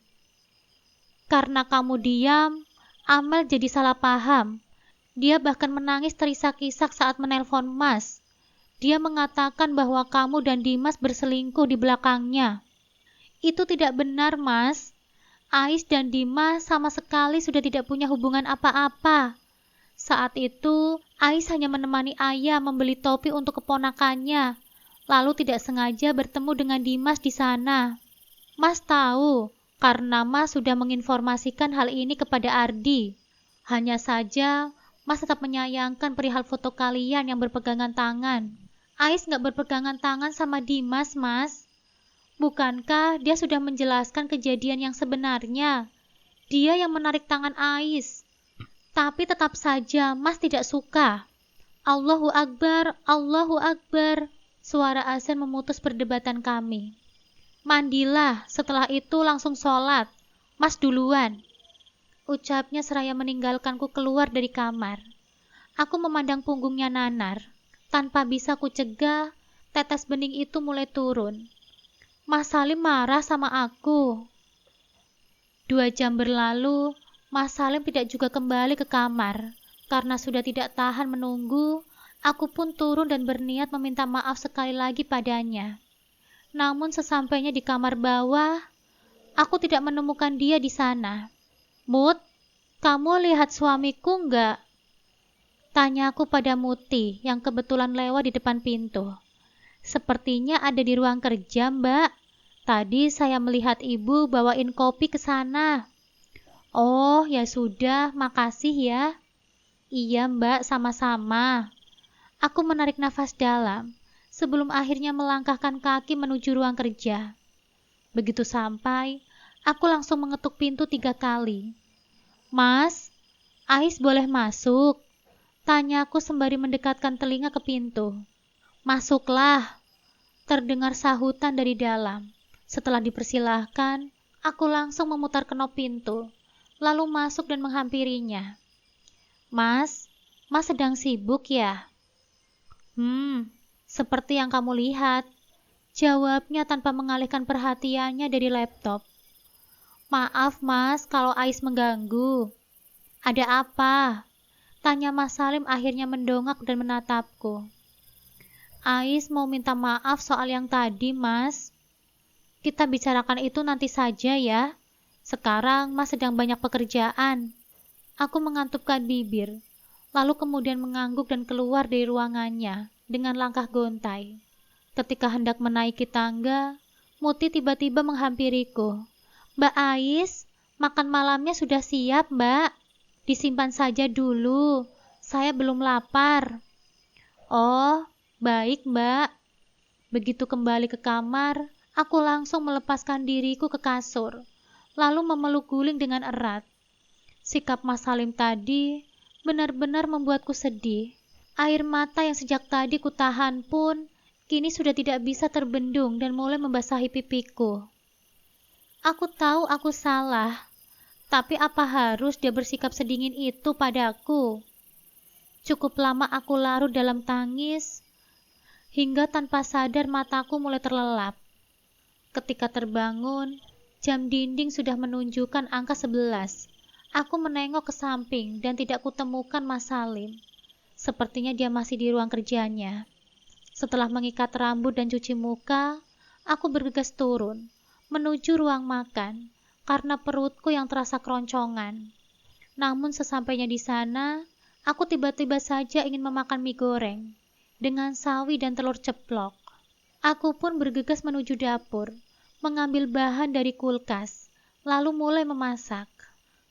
Karena kamu diam, Amel jadi salah paham. Dia bahkan menangis terisak-isak saat menelpon Mas. Dia mengatakan bahwa kamu dan Dimas berselingkuh di belakangnya. Itu tidak benar, Mas. Ais dan Dimas sama sekali sudah tidak punya hubungan apa-apa. Saat itu, Ais hanya menemani ayah membeli topi untuk keponakannya, lalu tidak sengaja bertemu dengan Dimas di sana. Mas tahu, karena Mas sudah menginformasikan hal ini kepada Ardi. Hanya saja, Mas tetap menyayangkan perihal foto kalian yang berpegangan tangan. Ais nggak berpegangan tangan sama Dimas, Mas. Bukankah dia sudah menjelaskan kejadian yang sebenarnya? Dia yang menarik tangan Ais. Tapi tetap saja Mas tidak suka. Allahu Akbar, Allahu Akbar. Suara azan memutus perdebatan kami. Mandilah, setelah itu langsung sholat. Mas duluan. Ucapnya seraya meninggalkanku keluar dari kamar. Aku memandang punggungnya Nanar. Tanpa bisa kucegah, tetes bening itu mulai turun. Mas Salim marah sama aku. 2 jam berlalu, Mas Salim tidak juga kembali ke kamar. Karena sudah tidak tahan menunggu, aku pun turun dan berniat meminta maaf sekali lagi padanya. Namun sesampainya di kamar bawah, aku tidak menemukan dia di sana. Mut, kamu lihat suamiku enggak? Tanyaku pada Muti yang kebetulan lewat di depan pintu. Sepertinya ada di ruang kerja, Mbak. Tadi saya melihat ibu bawain kopi ke sana. Oh, ya sudah, makasih ya. Iya, Mbak, sama-sama. Aku menarik nafas dalam sebelum akhirnya melangkahkan kaki menuju ruang kerja. Begitu sampai, aku langsung mengetuk pintu 3 kali. Mas, Ais boleh masuk? Tanyaku sembari mendekatkan telinga ke pintu. Masuklah, terdengar sahutan dari dalam. Setelah dipersilahkan, aku langsung memutar kenop pintu, lalu masuk dan menghampirinya. Mas sedang sibuk ya? Seperti yang kamu lihat, jawabnya tanpa mengalihkan perhatiannya dari laptop. Maaf Mas kalau Ais mengganggu. Ada apa? Tanya Mas Salim akhirnya mendongak dan menatapku. Ais mau minta maaf soal yang tadi, Mas. Kita bicarakan itu nanti saja ya. Sekarang Mas sedang banyak pekerjaan. Aku mengantupkan bibir, lalu kemudian mengangguk dan keluar dari ruangannya dengan langkah gontai. Ketika hendak menaiki tangga, Muti tiba-tiba menghampiriku. Mbak Ais, makan malamnya sudah siap, Mbak. Disimpan saja dulu, saya belum lapar. Oh, baik, Mbak. Begitu kembali ke kamar, aku langsung melepaskan diriku ke kasur, lalu memeluk guling dengan erat. Sikap Mas Salim tadi benar-benar membuatku sedih. Air mata yang sejak tadi kutahan pun kini sudah tidak bisa terbendung dan mulai membasahi pipiku. Aku tahu aku salah, tapi apa harus dia bersikap sedingin itu padaku? Cukup lama aku larut dalam tangis, hingga tanpa sadar mataku mulai terlelap. Ketika terbangun, jam dinding sudah menunjukkan angka 11. Aku menengok ke samping dan tidak kutemukan Mas Salim. Sepertinya dia masih di ruang kerjanya. Setelah mengikat rambut dan cuci muka, aku bergegas turun menuju ruang makan karena perutku yang terasa keroncongan. Namun sesampainya di sana, aku tiba-tiba saja ingin memakan mie goreng dengan sawi dan telur ceplok. Aku pun bergegas menuju dapur, mengambil bahan dari kulkas, lalu mulai memasak.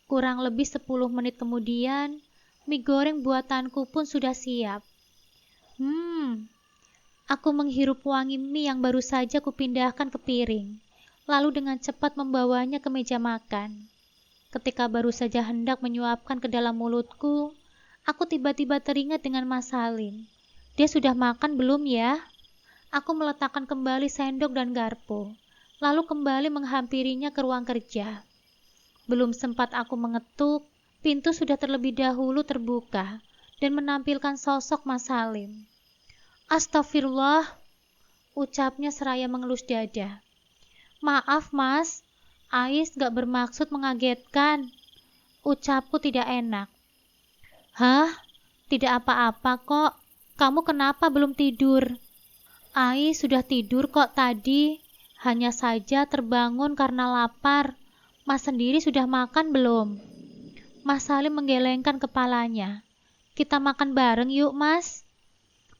Kurang lebih 10 menit kemudian, mie goreng buatanku pun sudah siap. Aku menghirup wangi mie yang baru saja kupindahkan ke piring, lalu dengan cepat membawanya ke meja makan. Ketika baru saja hendak menyuapkan ke dalam mulutku, aku tiba-tiba teringat dengan Mas Salim. Dia sudah makan belum ya? Aku meletakkan kembali sendok dan garpu, lalu kembali menghampirinya ke ruang kerja. Belum sempat aku mengetuk, pintu sudah terlebih dahulu terbuka dan menampilkan sosok Mas Salim. Astagfirullah, ucapnya seraya mengelus dada. Maaf Mas, Ais gak bermaksud mengagetkan. Ucapku tidak enak. Hah? Tidak apa-apa kok. Kamu kenapa belum tidur? Ais sudah tidur kok tadi. Hanya saja terbangun karena lapar. Mas sendiri sudah makan belum? Mas Salim menggelengkan kepalanya. Kita makan bareng yuk Mas.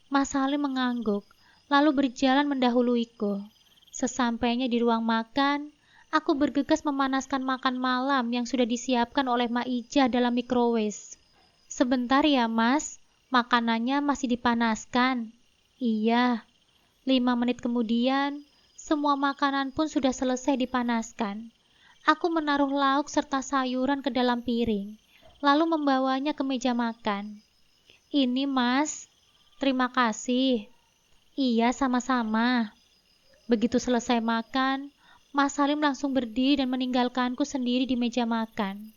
Mas Salim mengangguk, lalu berjalan mendahuluiku. Sesampainya di ruang makan, aku bergegas memanaskan makan malam yang sudah disiapkan oleh Mak Ijah dalam microwave. Sebentar ya Mas, makanannya masih dipanaskan. Iya. 5 menit kemudian, semua makanan pun sudah selesai dipanaskan. Aku menaruh lauk serta sayuran ke dalam piring, lalu membawanya ke meja makan. Ini Mas. Terima kasih. Iya, sama-sama. Begitu selesai makan, Mas Salim langsung berdiri dan meninggalkanku sendiri di meja makan.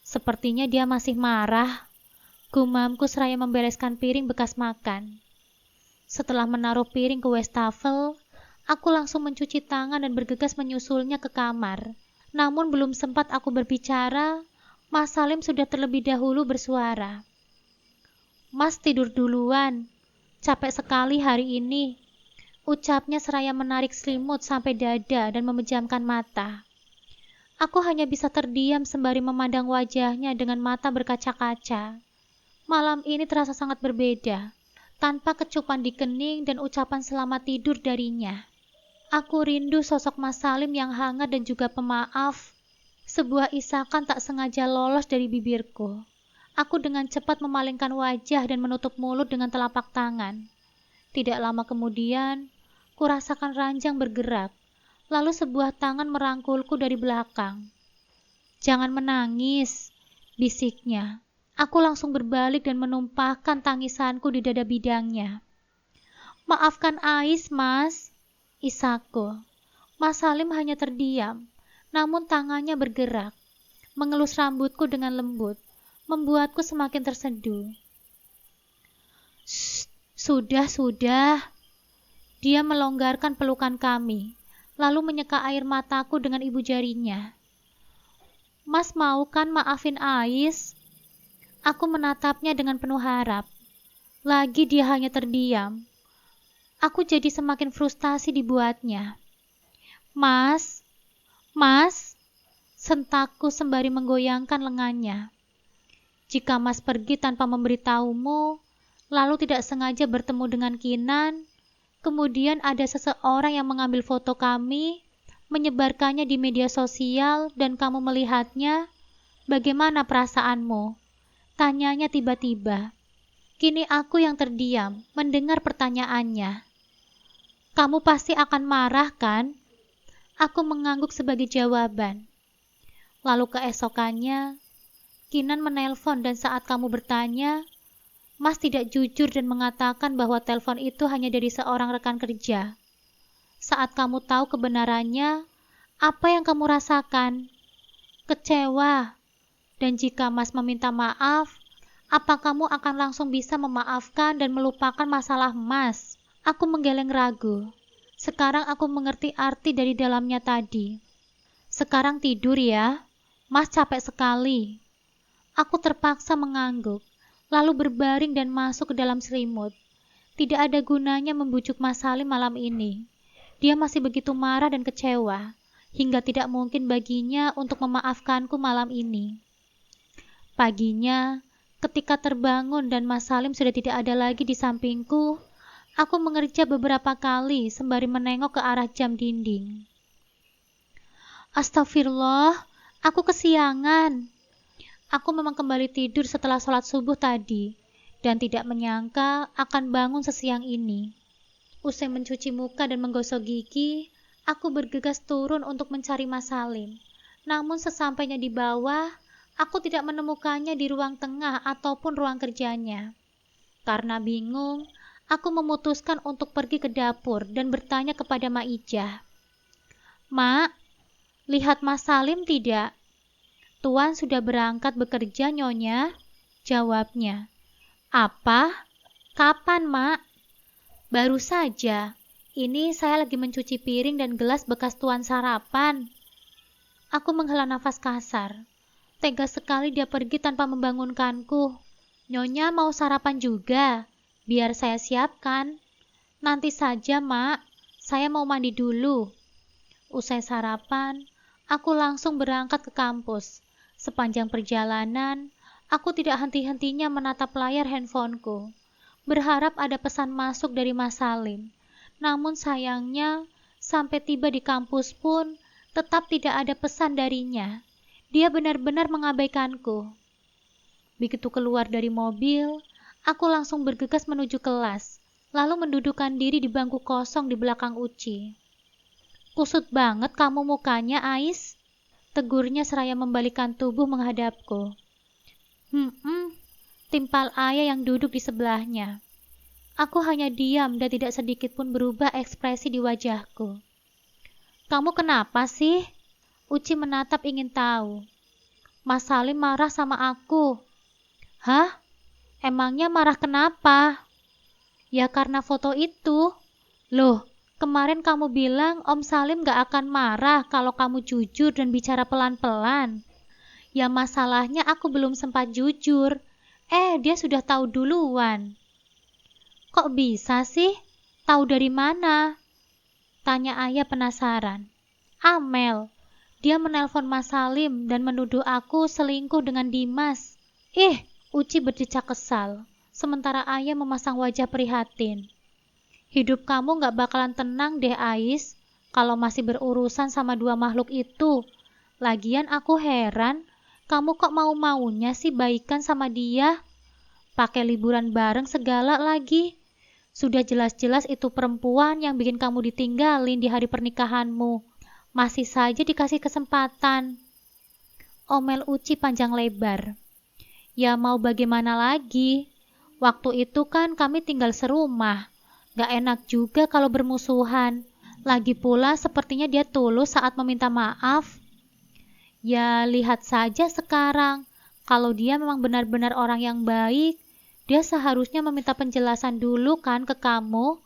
Sepertinya dia masih marah. Gumamku seraya membereskan piring bekas makan. Setelah menaruh piring ke wastafel, aku langsung mencuci tangan dan bergegas menyusulnya ke kamar. Namun belum sempat aku berbicara, Mas Salim sudah terlebih dahulu bersuara. Mas tidur duluan, capek sekali hari ini. Ucapnya seraya menarik selimut sampai dada dan memejamkan mata. Aku hanya bisa terdiam sembari memandang wajahnya dengan mata berkaca-kaca. Malam ini terasa sangat berbeda, tanpa kecupan di kening dan ucapan selamat tidur darinya. Aku rindu sosok Mas Salim yang hangat dan juga pemaaf. Sebuah isakan tak sengaja lolos dari bibirku. Aku dengan cepat memalingkan wajah dan menutup mulut dengan telapak tangan. Tidak lama kemudian, kurasakan ranjang bergerak, lalu sebuah tangan merangkulku dari belakang. Jangan menangis, bisiknya. Aku langsung berbalik dan menumpahkan tangisanku di dada bidangnya. Maafkan Ais, Mas, isaku. Mas Salim hanya terdiam, namun tangannya bergerak, mengelus rambutku dengan lembut, membuatku semakin terseduh. Sudah. Dia melonggarkan pelukan kami, lalu menyeka air mataku dengan ibu jarinya. Mas mau kan maafin Ais? Aku menatapnya dengan penuh harap. Lagi dia hanya terdiam. Aku jadi semakin frustasi dibuatnya. Mas, sentakku sembari menggoyangkan lengannya. Jika Mas pergi tanpa memberitahumu, lalu tidak sengaja bertemu dengan Kinan, kemudian ada seseorang yang mengambil foto kami, menyebarkannya di media sosial dan kamu melihatnya, bagaimana perasaanmu? Tanyanya tiba-tiba. Kini aku yang terdiam, mendengar pertanyaannya. Kamu pasti akan marah kan? Aku mengangguk sebagai jawaban. Lalu keesokannya, Kinan menelpon dan saat kamu bertanya, Mas tidak jujur dan mengatakan bahwa telepon itu hanya dari seorang rekan kerja. Saat kamu tahu kebenarannya, apa yang kamu rasakan? Kecewa. Dan jika Mas meminta maaf, apa kamu akan langsung bisa memaafkan dan melupakan masalah Mas? Aku menggeleng ragu. Sekarang aku mengerti arti dari dalamnya tadi. Sekarang tidur ya. Mas capek sekali. Aku terpaksa mengangguk, lalu berbaring dan masuk ke dalam selimut. Tidak ada gunanya membujuk Mas Salim malam ini. Dia masih begitu marah dan kecewa, hingga tidak mungkin baginya untuk memaafkanku malam ini. Paginya, ketika terbangun dan Mas Salim sudah tidak ada lagi di sampingku, aku mengerja beberapa kali sembari menengok ke arah jam dinding. Astagfirullah, Aku kesiangan. Aku memang kembali tidur setelah sholat subuh tadi, dan tidak menyangka akan bangun sesiang ini. Usai mencuci muka dan menggosok gigi, aku bergegas turun untuk mencari Mas Salim. Namun sesampainya di bawah, aku tidak menemukannya di ruang tengah ataupun ruang kerjanya. Karena bingung, aku memutuskan untuk pergi ke dapur dan bertanya kepada Mak Ijah. Mak, lihat Mas Salim tidak? Tuan sudah berangkat bekerja, Nyonya. Jawabnya. Apa? Kapan, Mak? Baru saja. Ini saya lagi mencuci piring dan gelas bekas Tuan sarapan. Aku menghela nafas kasar. Tega sekali dia pergi tanpa membangunkanku. Nyonya mau sarapan juga? Biar saya siapkan. Nanti saja, Mak. Saya mau mandi dulu. Usai sarapan, aku langsung berangkat ke kampus. Sepanjang perjalanan, aku tidak henti-hentinya menatap layar handphoneku, berharap ada pesan masuk dari Mas Salim. Namun sayangnya, sampai tiba di kampus pun, tetap tidak ada pesan darinya. Dia benar-benar mengabaikanku. Begitu keluar dari mobil, aku langsung bergegas menuju kelas, lalu mendudukkan diri di bangku kosong di belakang Uci. Kusut banget kamu mukanya, Ais. Tegurnya seraya membalikkan tubuh menghadapku. Timpal ayah yang duduk di sebelahnya. Aku hanya diam dan tidak sedikit pun berubah ekspresi di wajahku. Kamu kenapa sih? Uci menatap ingin tahu. Mas Salim marah sama aku. Hah? Emangnya marah kenapa? Ya karena foto itu. Loh, kemarin kamu bilang Om Salim gak akan marah kalau kamu jujur dan bicara pelan-pelan. Ya masalahnya aku belum sempat jujur. Dia sudah tahu duluan. Kok bisa sih? Tahu dari mana? Tanya ayah penasaran. Amel. Dia menelpon Mas Salim dan menuduh aku selingkuh dengan Dimas. Uci berdecak kesal. Sementara ayah memasang wajah prihatin. Hidup kamu gak bakalan tenang deh, Ais, kalau masih berurusan sama dua makhluk itu. Lagian aku heran, kamu kok mau-maunya sih baikan sama dia? Pakai liburan bareng segala lagi. Sudah jelas-jelas itu perempuan yang bikin kamu ditinggalin di hari pernikahanmu. Masih saja dikasih kesempatan. Omel Uci panjang lebar. Ya mau bagaimana lagi? Waktu itu kan kami tinggal serumah. Gak enak juga kalau bermusuhan. Lagi pula sepertinya dia tulus saat meminta maaf. Ya lihat saja sekarang. Kalau dia memang benar-benar orang yang baik, dia seharusnya meminta penjelasan dulu kan ke kamu.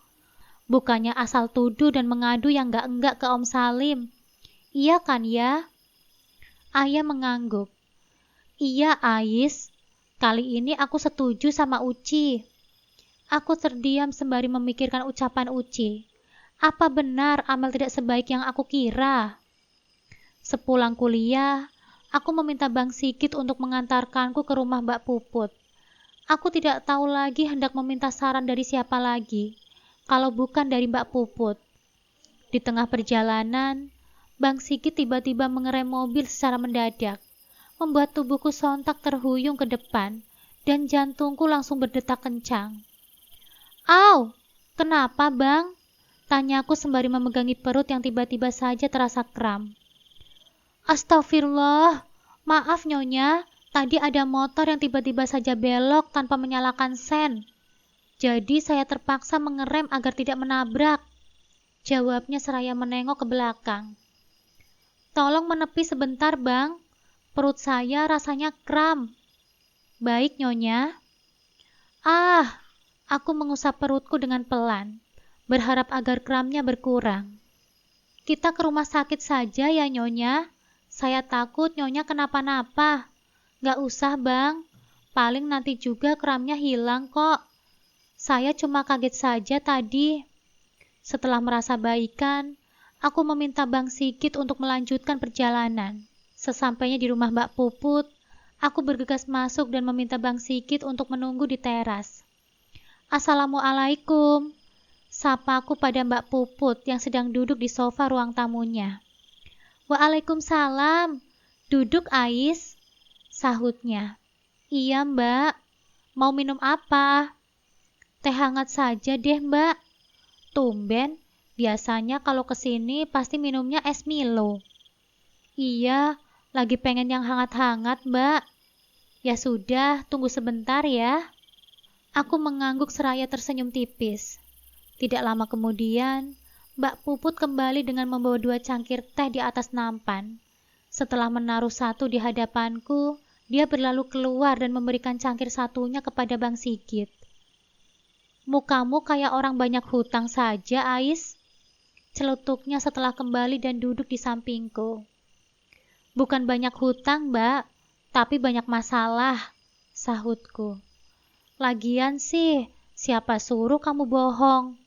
Bukannya asal tuduh dan mengadu yang enggak ke Om Salim. Iya kan ya? Ayah mengangguk. Iya Ais, kali ini aku setuju sama Uci. Aku terdiam sembari memikirkan ucapan Uci. Apa benar Amel tidak sebaik yang aku kira? Sepulang kuliah, aku meminta Bang Sigit untuk mengantarkanku ke rumah Mbak Puput. Aku tidak tahu lagi hendak meminta saran dari siapa lagi, kalau bukan dari Mbak Puput. Di tengah perjalanan, Bang Sigit tiba-tiba mengerem mobil secara mendadak, membuat tubuhku sontak terhuyung ke depan, dan jantungku langsung berdetak kencang. Au, kenapa bang? Tanyaku sembari memegangi perut yang tiba-tiba saja terasa kram. Astagfirullah, maaf nyonya, tadi ada motor yang tiba-tiba saja belok tanpa menyalakan sen. Jadi saya terpaksa mengerem agar tidak menabrak. Jawabnya seraya menengok ke belakang. Tolong menepi sebentar bang, perut saya rasanya kram. Baik nyonya. Aku mengusap perutku dengan pelan, berharap agar kramnya berkurang. Kita ke rumah sakit saja ya nyonya. Saya takut nyonya kenapa-napa. Gak usah bang, paling nanti juga kramnya hilang kok. Saya cuma kaget saja tadi. Setelah merasa baikan, aku meminta Bang Sigit untuk melanjutkan perjalanan. Sesampainya di rumah Mbak Puput, aku bergegas masuk dan meminta Bang Sigit untuk menunggu di teras. Assalamualaikum. Sapaku pada Mbak Puput yang sedang duduk di sofa ruang tamunya. Waalaikumsalam. Duduk Ais, sahutnya. Iya mbak, mau minum apa? Teh hangat saja deh mbak. Tumben, biasanya kalau kesini pasti minumnya es Milo. Iya, lagi pengen yang hangat-hangat mbak. Ya sudah, tunggu sebentar ya. Aku mengangguk seraya tersenyum tipis. Tidak lama kemudian, Mbak Puput kembali dengan membawa 2 cangkir teh di atas nampan. Setelah menaruh satu di hadapanku, dia berlalu keluar dan memberikan cangkir satunya kepada Bang Sigit. Mukamu kayak orang banyak hutang saja, Ais. Celutuknya setelah kembali dan duduk di sampingku. Bukan banyak hutang, Mbak, tapi banyak masalah, sahutku. Lagian sih, siapa suruh kamu bohong?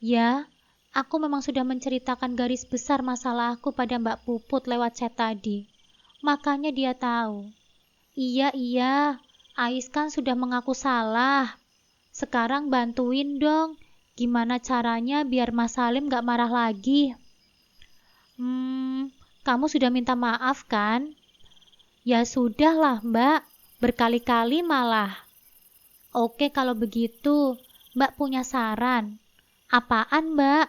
Ya, aku memang sudah menceritakan garis besar masalahku pada Mbak Puput lewat chat tadi. Makanya dia tahu. Iya, Ais kan sudah mengaku salah. Sekarang bantuin dong. Gimana caranya biar Mas Salim gak marah lagi? Kamu sudah minta maaf kan? Ya sudahlah Mbak, berkali-kali malah. Oke kalau begitu, Mbak punya saran. Apaan Mbak?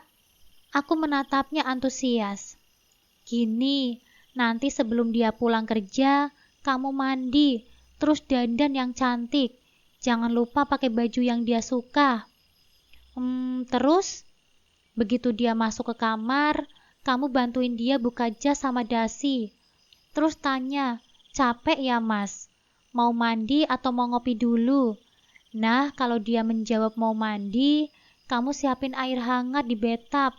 Aku menatapnya antusias. Gini, nanti sebelum dia pulang kerja, kamu mandi, terus dandan yang cantik. Jangan lupa pakai baju yang dia suka. Terus, begitu dia masuk ke kamar, kamu bantuin dia buka jas sama dasi. Terus tanya, capek ya mas? Mau mandi atau mau ngopi dulu? Nah, kalau dia menjawab mau mandi, kamu siapin air hangat di bathtub.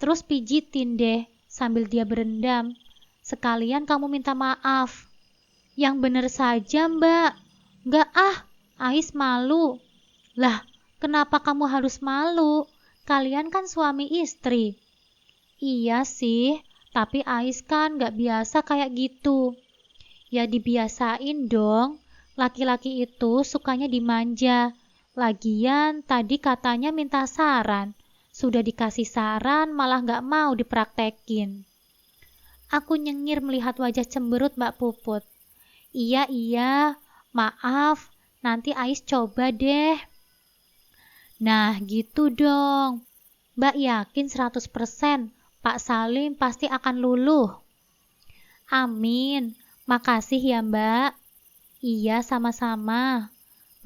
Terus pijitin deh sambil dia berendam. Sekalian kamu minta maaf. Yang bener saja mbak. Enggak Ais malu. Lah, kenapa kamu harus malu? Kalian kan suami istri. Iya sih, tapi Ais kan gak biasa kayak gitu. Ya dibiasain dong. Laki-laki itu sukanya dimanja. Lagian tadi katanya minta saran. Sudah dikasih saran malah gak mau dipraktekin. Aku nyengir melihat wajah cemberut Mbak Puput. Iya, maaf. Nanti Ais coba deh. Nah gitu dong. Mbak yakin 100% Pak Salim pasti akan luluh. Amin. Makasih ya Mbak. Iya sama-sama.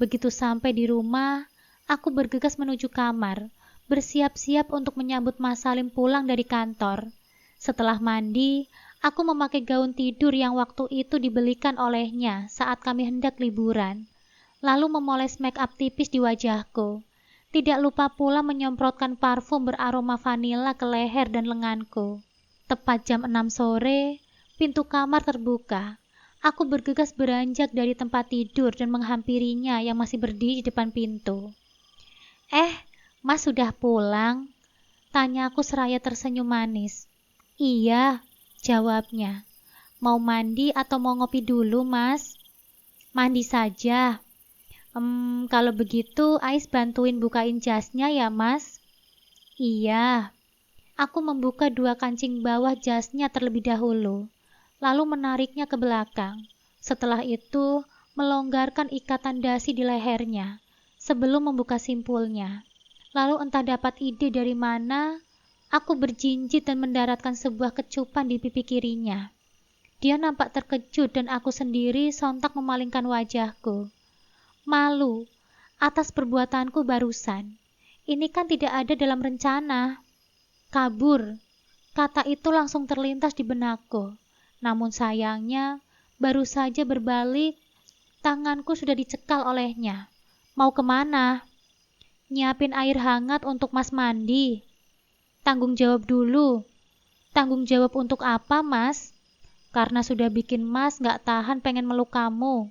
Begitu sampai di rumah, aku bergegas menuju kamar, bersiap-siap untuk menyambut Mas Salim pulang dari kantor. Setelah mandi, aku memakai gaun tidur yang waktu itu dibelikan olehnya saat kami hendak liburan, lalu memoles make up tipis di wajahku. Tidak lupa pula menyemprotkan parfum beraroma vanila ke leher dan lenganku. Tepat jam 6 sore, pintu kamar terbuka. Aku bergegas beranjak dari tempat tidur dan menghampirinya yang masih berdiri di depan pintu. Mas sudah pulang? Tanyaku seraya tersenyum manis. Iya, jawabnya. Mau mandi atau mau ngopi dulu, Mas? Mandi saja. Kalau begitu, Ais bantuin bukain jasnya ya, Mas? Iya. Aku membuka 2 kancing bawah jasnya terlebih dahulu, lalu menariknya ke belakang. Setelah itu, melonggarkan ikatan dasi di lehernya, sebelum membuka simpulnya. Lalu entah dapat ide dari mana, aku berjinjit dan mendaratkan sebuah kecupan di pipi kirinya. Dia nampak terkejut dan aku sendiri sontak memalingkan wajahku. Malu atas perbuatanku barusan. Ini kan tidak ada dalam rencana. Kabur. Kata itu langsung terlintas di benakku. Namun sayangnya, baru saja berbalik, tanganku sudah dicekal olehnya. Mau kemana? Nyiapin air hangat untuk Mas mandi. Tanggung jawab dulu. Tanggung jawab untuk apa, Mas? Karena sudah bikin Mas gak tahan pengen meluk kamu.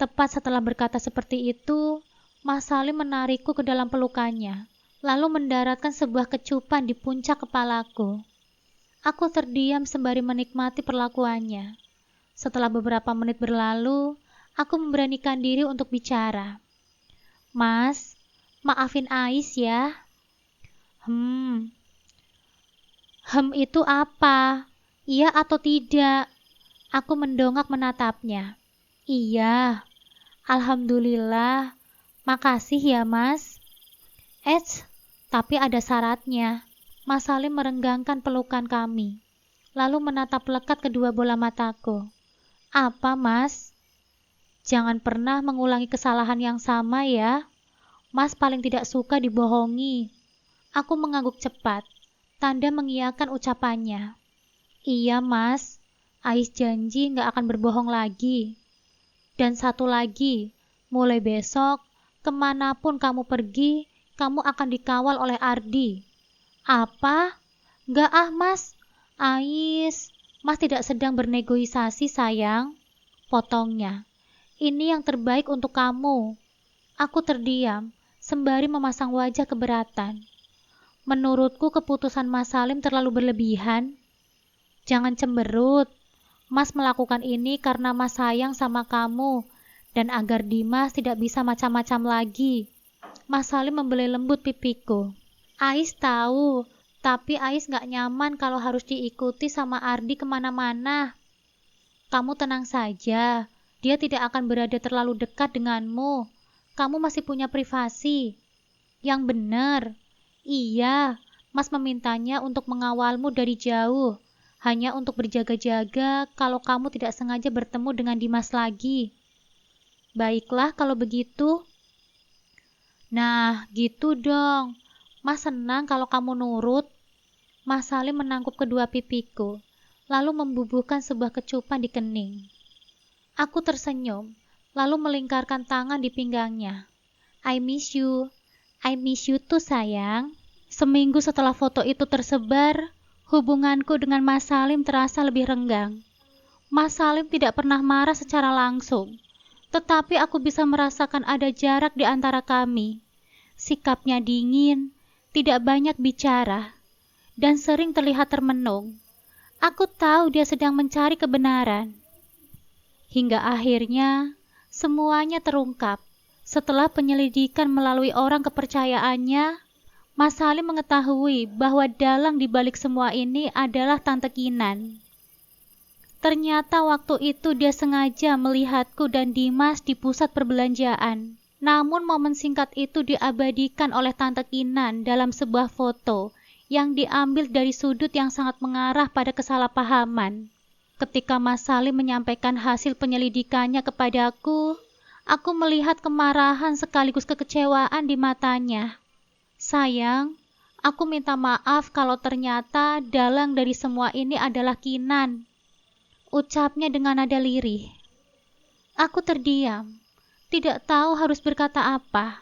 Tepat setelah berkata seperti itu, Mas Salim menarikku ke dalam pelukannya, lalu mendaratkan sebuah kecupan di puncak kepalaku. Aku terdiam sembari menikmati perlakuannya. Setelah beberapa menit berlalu, aku memberanikan diri untuk bicara. Mas, maafin Ais ya. Itu apa? Iya atau tidak? Aku mendongak menatapnya. Iya, alhamdulillah. Makasih ya, Mas. Tapi ada syaratnya. Mas Salim merenggangkan pelukan kami, lalu menatap lekat kedua bola mataku. Apa, Mas? Jangan pernah mengulangi kesalahan yang sama ya. Mas paling tidak suka dibohongi. Aku mengangguk cepat, tanda mengiyakan ucapannya. Iya, Mas. Ais janji gak akan berbohong lagi. Dan satu lagi, mulai besok, kemanapun kamu pergi, kamu akan dikawal oleh Ardi. Apa? Gak Mas. Ais, Mas tidak sedang bernegosiasi sayang. Potongnya. Ini yang terbaik untuk kamu. Aku terdiam, sembari memasang wajah keberatan. Menurutku keputusan Mas Salim terlalu berlebihan. Jangan cemberut. Mas melakukan ini karena Mas sayang sama kamu, dan agar Dimas tidak bisa macam-macam lagi. Mas Salim membelai lembut pipiku. Ais tahu, tapi Ais gak nyaman kalau harus diikuti sama Ardi kemana-mana. Kamu tenang saja, dia tidak akan berada terlalu dekat denganmu. Kamu masih punya privasi. Yang benar. Iya, Mas memintanya untuk mengawalmu dari jauh, hanya untuk berjaga-jaga kalau kamu tidak sengaja bertemu dengan Dimas lagi. Baiklah kalau begitu. Nah, gitu dong. Mas senang kalau kamu nurut. Mas Salim menangkup kedua pipiku, lalu membubuhkan sebuah kecupan di kening. Aku tersenyum, lalu melingkarkan tangan di pinggangnya. I miss you. I miss you too, sayang. Seminggu setelah foto itu tersebar, hubunganku dengan Mas Salim terasa lebih renggang. Mas Salim tidak pernah marah secara langsung, tetapi aku bisa merasakan ada jarak di antara kami. Sikapnya dingin, tidak banyak bicara, dan sering terlihat termenung. Aku tahu dia sedang mencari kebenaran. Hingga akhirnya, semuanya terungkap. Setelah penyelidikan melalui orang kepercayaannya, Mas Salim mengetahui bahwa dalang di balik semua ini adalah Tante Kinan. Ternyata waktu itu dia sengaja melihatku dan Dimas di pusat perbelanjaan. Namun momen singkat itu diabadikan oleh Tante Kinan dalam sebuah foto yang diambil dari sudut yang sangat mengarah pada kesalahpahaman. Ketika Mas Salim menyampaikan hasil penyelidikannya kepadaku, aku melihat kemarahan sekaligus kekecewaan di matanya. Sayang, aku minta maaf kalau ternyata dalang dari semua ini adalah Kinan. Ucapnya dengan nada lirih. Aku terdiam, tidak tahu harus berkata apa.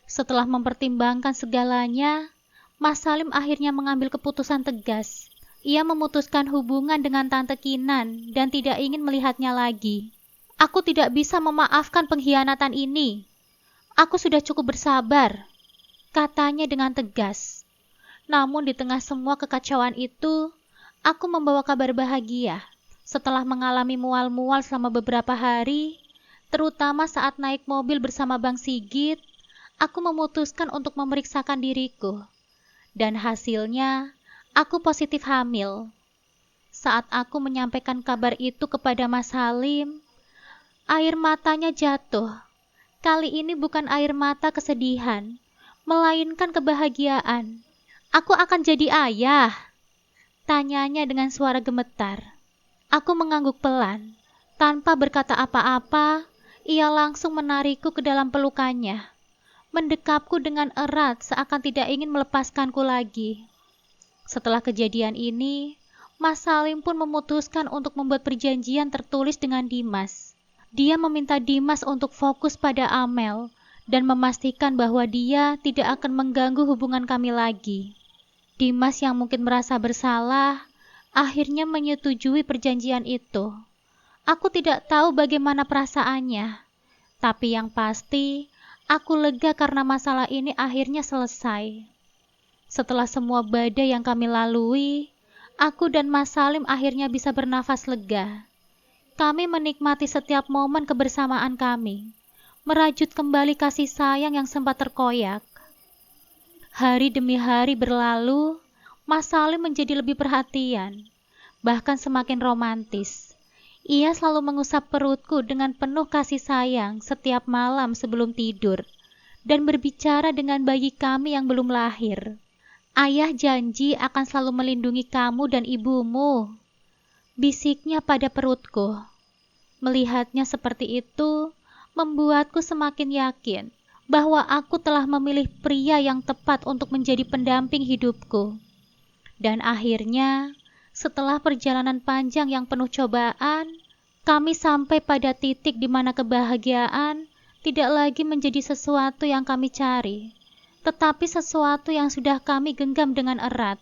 Setelah mempertimbangkan segalanya, Mas Salim akhirnya mengambil keputusan tegas. Ia memutuskan hubungan dengan Tante Kinan dan tidak ingin melihatnya lagi. Aku tidak bisa memaafkan pengkhianatan ini. Aku sudah cukup bersabar, katanya dengan tegas. Namun di tengah semua kekacauan itu, aku membawa kabar bahagia. Setelah mengalami mual-mual selama beberapa hari, terutama saat naik mobil bersama Bang Sigit, aku memutuskan untuk memeriksakan diriku. Dan hasilnya, aku positif hamil. Saat aku menyampaikan kabar itu kepada Mas Salim, air matanya jatuh. Kali ini bukan air mata kesedihan, melainkan kebahagiaan. Aku akan jadi ayah, tanyanya dengan suara gemetar. Aku mengangguk pelan. Tanpa berkata apa-apa, ia langsung menarikku ke dalam pelukannya, mendekapku dengan erat seakan tidak ingin melepaskanku lagi. Setelah kejadian ini, Mas Salim pun memutuskan untuk membuat perjanjian tertulis dengan Dimas. Dia meminta Dimas untuk fokus pada Amel dan memastikan bahwa dia tidak akan mengganggu hubungan kami lagi. Dimas yang mungkin merasa bersalah, akhirnya menyetujui perjanjian itu. Aku tidak tahu bagaimana perasaannya, tapi yang pasti, aku lega karena masalah ini akhirnya selesai. Setelah semua badai yang kami lalui, aku dan Mas Salim akhirnya bisa bernafas lega. Kami menikmati setiap momen kebersamaan kami, merajut kembali kasih sayang yang sempat terkoyak. Hari demi hari berlalu, Mas Salim menjadi lebih perhatian, bahkan semakin romantis. Ia selalu mengusap perutku dengan penuh kasih sayang setiap malam sebelum tidur, dan berbicara dengan bayi kami yang belum lahir. Ayah janji akan selalu melindungi kamu dan ibumu, bisiknya pada perutku. Melihatnya seperti itu, membuatku semakin yakin bahwa aku telah memilih pria yang tepat untuk menjadi pendamping hidupku. Dan akhirnya, setelah perjalanan panjang yang penuh cobaan, kami sampai pada titik di mana kebahagiaan tidak lagi menjadi sesuatu yang kami cari, tetapi sesuatu yang sudah kami genggam dengan erat.